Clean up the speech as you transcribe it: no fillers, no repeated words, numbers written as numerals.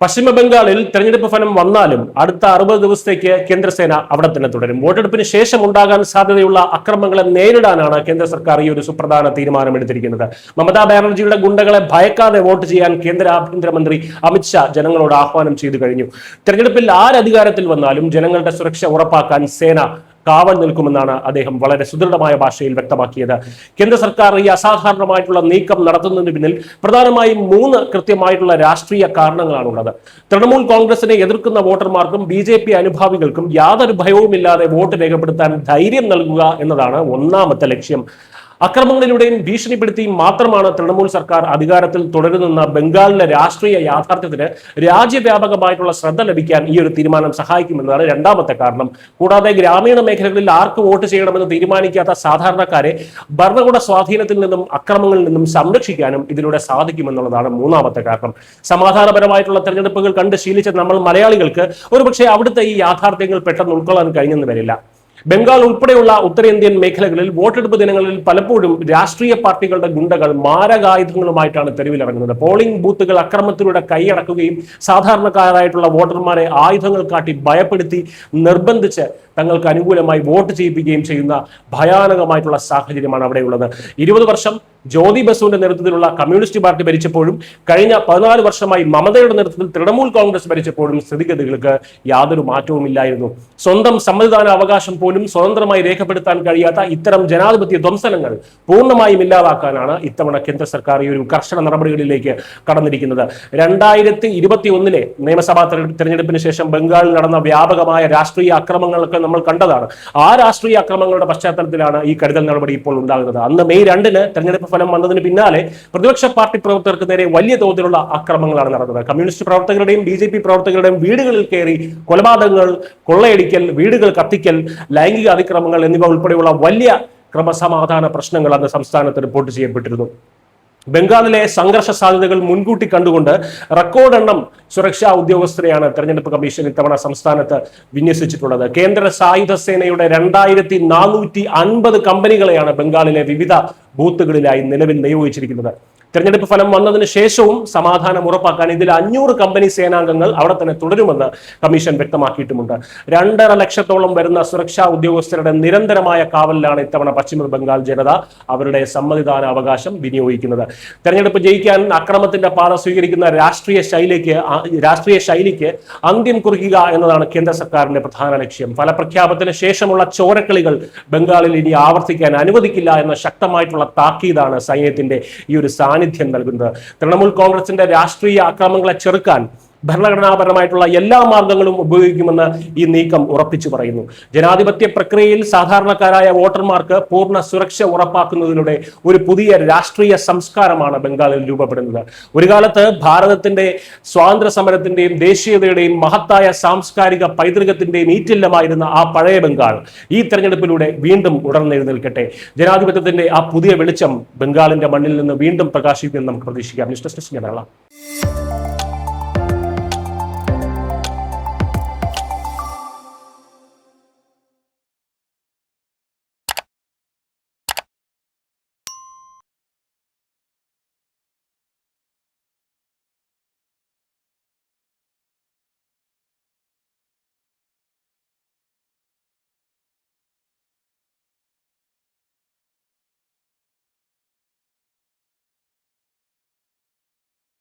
പശ്ചിമ ബംഗാളിൽ തെരഞ്ഞെടുപ്പ് ഫലം വന്നാലും അടുത്ത 60 ദിവസത്തേക്ക് കേന്ദ്രസേന അവിടെ തന്നെ തുടരും. വോട്ടെടുപ്പിന് ശേഷം ഉണ്ടാകാൻ സാധ്യതയുള്ള അക്രമങ്ങളെ നേരിടാനാണ് കേന്ദ്ര സർക്കാർ ഈ ഒരു സുപ്രധാന തീരുമാനമെടുത്തിരിക്കുന്നത്. മമതാ ബാനർജിയുടെ ഗുണ്ടകളെ ഭയക്കാതെ വോട്ട് ചെയ്യാൻ കേന്ദ്ര ആഭ്യന്തരമന്ത്രി അമിത്ഷാ ജനങ്ങളോട് ആഹ്വാനം ചെയ്തു കഴിഞ്ഞു. തെരഞ്ഞെടുപ്പിൽ ആരധികാരത്തിൽ വന്നാലും ജനങ്ങളുടെ സുരക്ഷ ഉറപ്പാക്കാൻ സേന കാവൽ നിൽക്കുമെന്നാണ് അദ്ദേഹം വളരെ സുദൃഢമായ ഭാഷയിൽ വ്യക്തമാക്കിയത്. കേന്ദ്ര സർക്കാർ ഈ അസാധാരണമായിട്ടുള്ള നീക്കം നടത്തുന്നതിന് പിന്നിൽ പ്രധാനമായും 3 കൃത്യമായിട്ടുള്ള രാഷ്ട്രീയ കാരണങ്ങളാണുള്ളത്. തൃണമൂൽ കോൺഗ്രസിനെ എതിർക്കുന്ന വോട്ടർമാർക്കും BJP അനുഭാവികൾക്കും യാതൊരു ഭയവുമില്ലാതെ വോട്ട് രേഖപ്പെടുത്താൻ ധൈര്യം നൽകുക എന്നതാണ് ഒന്നാമത്തെ ലക്ഷ്യം. അക്രമങ്ങളിലൂടെയും ഭീഷണിപ്പെടുത്തിയും മാത്രമാണ് തൃണമൂൽ സർക്കാർ അധികാരത്തിൽ തുടരുന്ന ബംഗാളിലെ രാഷ്ട്രീയ യാഥാർത്ഥ്യത്തിന് രാജ്യവ്യാപകമായിട്ടുള്ള ശ്രദ്ധ ലഭിക്കാൻ ഈ ഒരു തീരുമാനം സഹായിക്കുമെന്നാണ് രണ്ടാമത്തെ കാരണം. കൂടാതെ ഗ്രാമീണ മേഖലകളിൽ ആർക്ക് വോട്ട് ചെയ്യണമെന്ന് തീരുമാനിക്കാത്ത സാധാരണക്കാരെ ഭരണകൂട സ്വാധീനത്തിൽ നിന്നും അക്രമങ്ങളിൽ നിന്നും സംരക്ഷിക്കാനും ഇതിലൂടെ സാധിക്കുമെന്നുള്ളതാണ് മൂന്നാമത്തെ കാരണം. സമാധാനപരമായിട്ടുള്ള തെരഞ്ഞെടുപ്പുകൾ കണ്ട് ശീലിച്ച നമ്മൾ മലയാളികൾക്ക് ഒരുപക്ഷെ അവിടുത്തെ ഈ യാഥാർത്ഥ്യങ്ങൾ പെട്ടെന്ന് ഉൾക്കൊള്ളാൻ കഴിഞ്ഞെന്ന് വരില്ല. ബംഗാൾ ഉൾപ്പെടെയുള്ള ഉത്തരേന്ത്യൻ മേഖലകളിൽ വോട്ടെടുപ്പ് ദിനങ്ങളിൽ പലപ്പോഴും രാഷ്ട്രീയ പാർട്ടികളുടെ ഗുണ്ടകൾ മാരകായുധങ്ങളുമായിട്ടാണ് തെരുവിലിറങ്ങുന്നത്. പോളിംഗ് ബൂത്തുകൾ അക്രമത്തിലൂടെ കൈയടക്കുകയും സാധാരണക്കാരായിട്ടുള്ള വോട്ടർമാരെ ആയുധങ്ങൾ കാട്ടി ഭയപ്പെടുത്തി നിർബന്ധിച്ച് തങ്ങൾക്ക് അനുകൂലമായി വോട്ട് ചെയ്യിപ്പിക്കുകയും ചെയ്യുന്ന ഭയാനകമായിട്ടുള്ള സാഹചര്യമാണ് അവിടെയുള്ളത്. 20 വർഷം ജ്യോതി ബസുവിന്റെ നേതൃത്വത്തിലുള്ള കമ്മ്യൂണിസ്റ്റ് പാർട്ടി ഭരിച്ചപ്പോഴും കഴിഞ്ഞ 14 വർഷമായി മമതയുടെ നേതൃത്വത്തിൽ തൃണമൂൽ കോൺഗ്രസ് ഭരിച്ചപ്പോഴും സ്ഥിതിഗതികൾക്ക് യാതൊരു മാറ്റവും ഇല്ലായിരുന്നു. സ്വന്തം സമ്മതിദാന അവകാശം പോലും സ്വതന്ത്രമായി രേഖപ്പെടുത്താൻ കഴിയാത്ത ഇത്തരം ജനാധിപത്യ ധ്വംസനങ്ങൾ പൂർണ്ണമായും ഇല്ലാതാക്കാനാണ് ഇത്തവണ കേന്ദ്ര സർക്കാർ ഈ ഒരു കർശന നടപടികളിലേക്ക് കടന്നിരിക്കുന്നത്. 2021 നിയമസഭാ തെരഞ്ഞെടുപ്പിന് ശേഷം ബംഗാളിൽ നടന്ന വ്യാപകമായ രാഷ്ട്രീയ അക്രമങ്ങളൊക്കെ നമ്മൾ കണ്ടതാണ്. ആ രാഷ്ട്രീയ അക്രമങ്ങളുടെ പശ്ചാത്തലത്തിലാണ് ഈ കരുതൽ നടപടി ഇപ്പോൾ ഉണ്ടാകുന്നത്. അന്ന് മെയ് 2 തെരഞ്ഞെടുപ്പ് ഫലം വന്നതിന് പിന്നാലെ പ്രതിപക്ഷ പാർട്ടി പ്രവർത്തകർക്ക് നേരെ വലിയ തോതിലുള്ള അക്രമങ്ങളാണ് നടന്നത്. കമ്മ്യൂണിസ്റ്റ് പ്രവർത്തകരുടെയും BJP പ്രവർത്തകരുടെയും വീടുകളിൽ കയറി കൊലപാതകങ്ങൾ, കൊള്ളയടിക്കൽ, വീടുകൾ കത്തിക്കൽ, ലൈംഗിക അതിക്രമങ്ങൾ എന്നിവ ഉൾപ്പെടെയുള്ള വലിയ ക്രമസമാധാന പ്രശ്നങ്ങൾ അന്ന് സംസ്ഥാനത്ത് റിപ്പോർട്ട് ചെയ്യപ്പെട്ടിരുന്നു. ബംഗാളിലെ സംഘർഷ സാധ്യതകൾ മുൻകൂട്ടി കണ്ടുകൊണ്ട് റെക്കോർഡ് എണ്ണം സുരക്ഷാ ഉദ്യോഗസ്ഥരെയാണ് തെരഞ്ഞെടുപ്പ് കമ്മീഷൻ ഇത്തവണ സംസ്ഥാനത്ത് വിന്യസിച്ചിട്ടുള്ളത്. കേന്ദ്ര സായുധ സേനയുടെ 2450 കമ്പനികളെയാണ് ബംഗാളിലെ വിവിധ ബൂത്തുകളിലായി നിലവിൽ നിയോഗിച്ചിരിക്കുന്നത്. തെരഞ്ഞെടുപ്പ് ഫലം വന്നതിന് ശേഷവും സമാധാനം ഉറപ്പാക്കാൻ ഇതിൽ 500 കമ്പനി സേനാംഗങ്ങൾ അവിടെ തന്നെ തുടരുമെന്ന് കമ്മീഷൻ വ്യക്തമാക്കിയിട്ടുമുണ്ട്. 2.5 ലക്ഷത്തോളം വരുന്ന സുരക്ഷാ ഉദ്യോഗസ്ഥരുടെ നിരന്തരമായ കാവലിലാണ് ഇത്തവണ പശ്ചിമ ബംഗാൾ ജനത അവരുടെ സമ്മതിദാന അവകാശം വിനിയോഗിക്കുന്നത്. തെരഞ്ഞെടുപ്പ് ജയിക്കാൻ അക്രമത്തിന്റെ പാത സ്വീകരിക്കുന്ന രാഷ്ട്രീയ ശൈലിക്ക് അന്ത്യം കുറിക്കുക എന്നതാണ് കേന്ദ്ര സർക്കാരിന്റെ പ്രധാന ലക്ഷ്യം. ഫലപ്രഖ്യാപനത്തിന് ശേഷമുള്ള ചോരക്കളികൾ ബംഗാളിൽ ഇനി ആവർത്തിക്കാൻ അനുവദിക്കില്ല എന്ന ശക്തമായിട്ടുള്ള താക്കീതാണ് സൈന്യത്തിന്റെ ഈ ഒരു സാന്നിധ്യം നൽകുന്നത്. തൃണമൂൽ കോൺഗ്രസിന്റെ രാഷ്ട്രീയ അക്രമങ്ങളെ ചെറുക്കാൻ ഭരണഘടനാപരമായിട്ടുള്ള എല്ലാ മാർഗങ്ങളും ഉപയോഗിക്കുമെന്ന് ഈ നീക്കം ഉറപ്പിച്ചു പറയുന്നു. ജനാധിപത്യ പ്രക്രിയയിൽ സാധാരണക്കാരായ വോട്ടർമാർക്ക് പൂർണ്ണ സുരക്ഷ ഉറപ്പാക്കുന്നതിലൂടെ ഒരു പുതിയ രാഷ്ട്രീയ സംസ്കാരമാണ് ബംഗാളിൽ രൂപപ്പെടുന്നത്. ഒരു കാലത്ത് ഭാരതത്തിന്റെ സ്വാതന്ത്ര്യ സമരത്തിന്റെയും ദേശീയതയുടെയും മഹത്തായ സാംസ്കാരിക പൈതൃകത്തിന്റെയും ഈറ്റില്ലമായിരുന്ന ആ പഴയ ബംഗാൾ ഈ തെരഞ്ഞെടുപ്പിലൂടെ വീണ്ടും ഉണർന്നെഴുന്നേൽക്കട്ടെ. ജനാധിപത്യത്തിന്റെ ആ പുതിയ വെളിച്ചം ബംഗാളിന്റെ മണ്ണിൽ നിന്ന് വീണ്ടും പ്രകാശിക്കുമെന്ന് നമുക്ക് പ്രതീക്ഷിക്കാം. News desk Kerala.